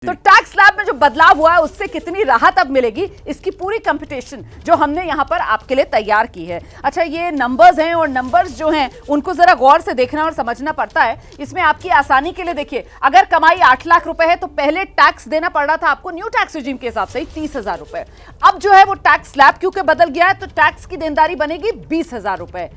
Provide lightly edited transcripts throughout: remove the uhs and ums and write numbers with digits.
तो tax slab में जो बदलाव हुआ है उससे कितनी राहत अब मिलेगी, इसकी पूरी कंप्यूटेशन जो हमने यहां पर आपके लिए तैयार की है। अच्छा, ये नंबर्स हैं और नंबर्स जो हैं उनको जरा गौर से देखना और समझना पड़ता है। इसमें आपकी आसानी के लिए देखिए, अगर कमाई 8 लाख रुपए है तो पहले टैक्स देना पड़ रहा था आपको न्यू टैक्स रिजीम के हिसाब से 30,000 रुपए। अब जो है वो टैक्स स्लैब क्योंकि बदल गया है तो टैक्स की देनदारी बनेगी 20,000 रुपए।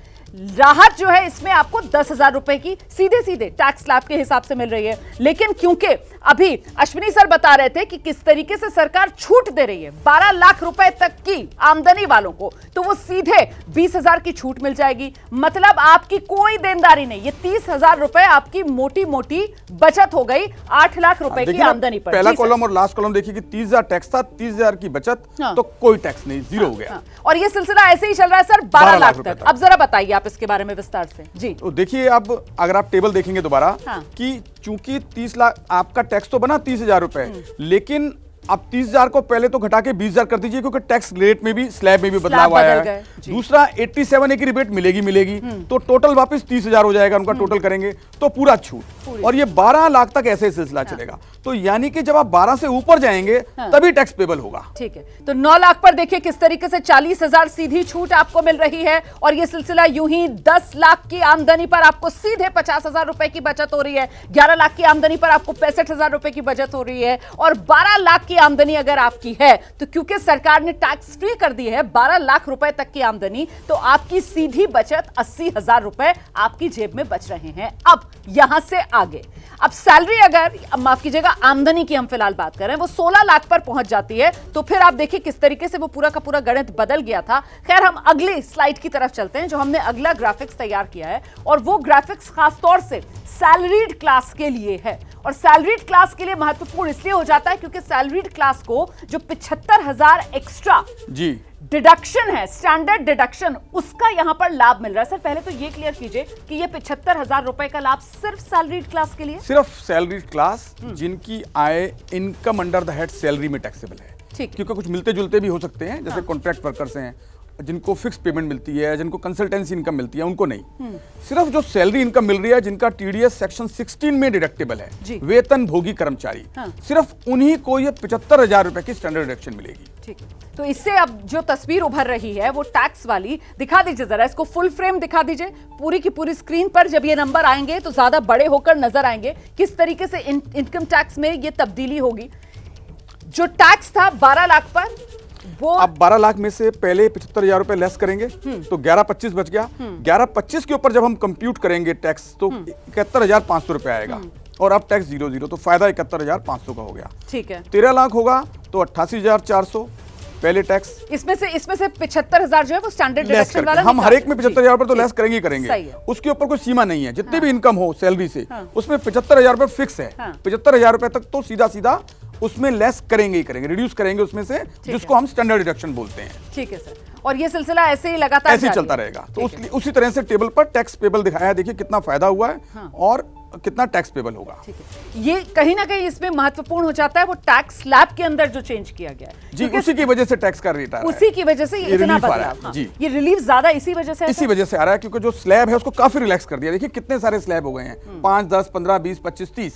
राहत जो है इसमें आपको 10,000 रुपए की सीधे सीधे टैक्स स्लैब के हिसाब से मिल रही है। लेकिन क्योंकि अभी अश्विनी सर बता रहे थे कि किस तरीके से सरकार छूट दे रही है 12 लाख रुपए तक की आमदनी वालों को, तो वो सीधे 20,000 की छूट मिल जाएगी। मतलब आपकी कोई देनदारी नहीं, ये 30,000 रुपए आपकी मोटी मोटी बचत हो गई 8 लाख रुपए की आमदनी पर। पहला कॉलम और लास्ट कॉलम देखिए कि 30,000 टैक्स था, 30,000 की बचत, तो कोई टैक्स नहीं, जीरो हो गया। और ये सिलसिला ऐसे ही चल रहा है सर 12 लाख तक। अब जरा बताइए आप इसके बारे में विस्तार से जी। तो देखिए, अब अगर आप टेबल देखेंगे दोबारा कि चूंकि 30 लाख आपका टैक्स तो बना 30,000 रुपए, लेकिन अब 30,000 को पहले तो घटा के 20,000 कर दीजिए क्योंकि टैक्स रेट में भी स्लैब में भी बदलाव आया है। दूसरा 87A की रिबेट मिलेगी तो टोटल वापस 30,000 हो जाएगा, उनका टोटल करेंगे तो पूरा छूट। और ये 12 लाख तक ऐसे सिलसिला चलेगा। तो यानी कि जब आप 12 से ऊपर जाएंगे तभी टैक्स पेबल होगा। ठीक है, तो 9 लाख पर देखिए किस तरीके से 40,000 सीधी छूट आपको मिल रही है। और ये सिलसिला यूं ही 10 लाख की आमदनी पर आपको सीधे 50,000 रुपए की बचत हो रही है। 11 लाख की आमदनी पर आपको 65,000 रुपए की बचत हो रही है। और 12 लाख की आमदनी अगर आपकी है तो क्योंकि सरकार ने टैक्स फ्री कर दी है 12 लाख रुपए तक की आमदनी, तो आपकी सीधी बचत 80,000 रुपए आपकी जेब में बच रहे हैं। अब यहां से आगे, अब सैलरी अगर, माफ कीजिएगा, आमदनी की हम फिलहाल बात कर रहे हैं, वो 16 लाख पर पहुंच जाती है तो फिर आप देखिए किस तरीके से वो पूरा का पूरा गणित बदल गया था। खैर, हम अगली स्लाइड की तरफ चलते हैं जो हमने अगला ग्राफिक्स तैयार किया है, और वो ग्राफिक्स खासतौर से सैलरीड क्लास के लिए है। और सैलरीड क्लास के लिए महत्वपूर्ण इसलिए हो जाता है क्योंकि सैलरीड क्लास को जो 75,000 एक्स्ट्रा जी डिडक्शन है, स्टैंडर्ड डिडक्शन, उसका यहां पर लाभ मिल रहा है। सर पहले तो ये क्लियर कीजिए कि ये 75,000 रुपए का लाभ सिर्फ सैलरीड क्लास के लिए, सिर्फ सैलरीड क्लास जिनकी आय income under the head salary में टैक्सेबल है। ठीक, क्योंकि कुछ मिलते जुलते भी हो सकते हैं, जैसे कॉन्ट्रैक्ट वर्कर्स हैं जिनको फिक्स पेमेंट मिलती है, जिनको कंसल्टेंसी इनकम मिलती है, उनको नहीं। सिर्फ जो सैलरी इनकम मिल रही है, जिनका टीडीएस सेक्शन 16 में डिडक्टेबल है, वेतन भोगी कर्मचारी, सिर्फ उन्हीं को ये 75,000 रुपए की स्टैंडर्ड डिडक्शन मिलेगी। ठीक है, तो इससे अब जो तस्वीर उभर रही है वो टैक्स वाली, दिखा दीजिए जरा इसको, फुल फ्रेम दिखा दीजिए पूरी की पूरी स्क्रीन पर। जब ये नंबर आएंगे तो ज्यादा बड़े होकर नजर आएंगे किस तरीके से इनकम टैक्स में ये तब्दीली होगी। जो टैक्स था 12 लाख पर, वो अब 12 लाख में से पहले 75,000 रुपए लेस करेंगे तो 11,25 बच गया। 11,25 के ऊपर जब हम कंप्यूट करेंगे टैक्स तो 71,500 रुपए आएगा, और अब टैक्स 0 तो फायदा 71,500 का हो गया। ठीक है, 13 लाख होगा तो 88,400 पहले टैक्स। इसमें से 75,000 जो है वो स्टैंडर्ड डिडक्शन वाला, हम हर एक में 75,000 पर तो लेस करेंगे ही करेंगे। उसके ऊपर कोई सीमा नहीं है, जितनी भी इनकम हो सैलरी से उसमें 75,000 रुपए फिक्स है। 75,000 रुपए तक तो सीधा सीधा उसमें लेस करेंगे ही करेंगे, रिड्यूस करेंगे उसमें से, जिसको हम स्टैंडर्ड डिडक्शन बोलते हैं। ठीक है सर, और ये सिलसिला ऐसे ही लगातार ऐसे ही चलता रहेगा। तो उसी तरह से टेबल पर टैक्स पेबल दिखाया है, देखिए कितना फायदा हुआ है और कितना टैक्स पेबल होगा। ठीक है, ये कहीं ना कहीं इसमें महत्वपूर्ण हो जाता है वो टैक्स स्लैब के अंदर जो चेंज किया गया है जी, उसी की वजह से टैक्स का रेट आ रहा है, उसी की वजह से ये इतना बदलाव जी, ये रिलीफ ज्यादा इसी वजह से आ रहा है क्योंकि जो स्लैब है उसको काफी रिलैक्स कर दिया। देखिए कितने सारे स्लैब हो गए हैं, 5, 10, 15, 20, 25, 30,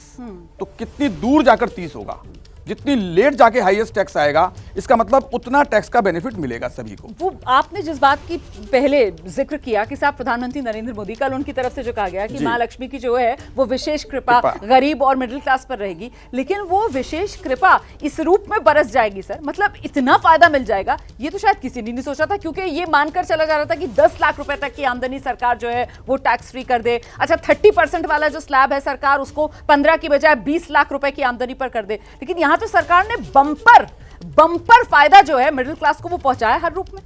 तो कितनी दूर जाकर 30 होगा। जितनी लेट जाके हाईएस्ट टैक्स आएगा, इसका मतलब उतना टैक्स का बेनिफिट मिलेगा सभी को। वो आपने जिस बात की पहले जिक्र किया कि साहब प्रधानमंत्री नरेंद्र मोदी, कल उनकी तरफ से जो कहा गया कि मां लक्ष्मी की जो है वो विशेष कृपा गरीब और मिडिल क्लास पर रहेगी, लेकिन वो विशेष कृपा इस रूप में बरस जाएगी सर, मतलब इतना फायदा मिल जाएगा, ये तो शायद किसी ने नहीं सोचा था। क्योंकि ये मानकर चला जा रहा था कि 10 लाख रुपए तक की आमदनी सरकार जो है वो टैक्स फ्री कर दे। अच्छा, 30% वाला जो स्लैब है सरकार उसको 15 की बजाय 20 लाख रुपए की आमदनी पर कर दे, लेकिन यहां तो सरकार ने बम्पर फायदा जो है मिडिल क्लास को वो पहुंचाया हर रूप में।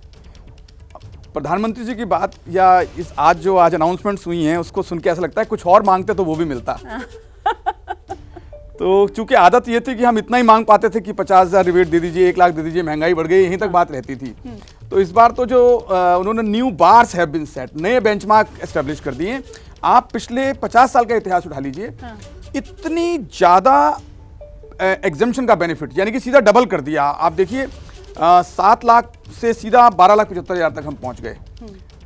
प्रधानमंत्री जी की बात या इस आज अनाउंसमेंट्स हुई हैं उसको सुन के ऐसा लगता है कुछ और मांगते तो वो भी मिलता। तो चूंकि आदत ये थी कि हम इतना ही मांग पाते थे कि 50,000 रिबेट दे दीजिए, 1 लाख दे दीजिए, महंगाई बढ़ गई, यहीं तक बात रहती थी। तो इस बार तो जो उन्होंने new bars have been set, नए बेंचमार्क एस्टेब्लिश कर दिए। आप पिछले 50 साल का इतिहास उठा लीजिए, इतनी ज्यादा एग्जम्पशन का बेनिफिट यानी कि सीधा डबल कर दिया। आप देखिए 7 लाख से सीधा 12,75,000 तक हम पहुंच गए।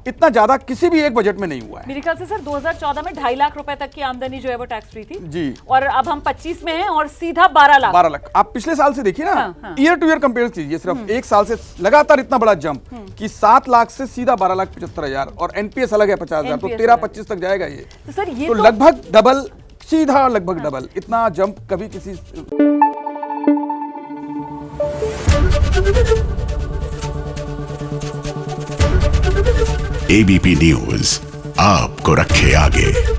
इतना ज्यादा किसी भी एक बजट में नहीं हुआ है। मेरे ख्याल से सर 2014 में 2.5 लाख रुपए तक की आमदनी जो है वो टैक्स फ्री थी जी, और अब हम 25 में हैं और सीधा 12 लाख। आप पिछले साल से देखिए ना, हाँ। ईयर टू ईयर कंपेयर कीजिए, सिर्फ एक साल से लगातार इतना बड़ा जंप कि 7 लाख से सीधा 12,75,000 और एनपीएस अलग है 50,000, तो 13-25 तक जाएगा ये। तो सर ये तो लगभग डबल, सीधा लगभग डबल, इतना जंप कभी किसी। एबीपी न्यूज आपको रखे आगे।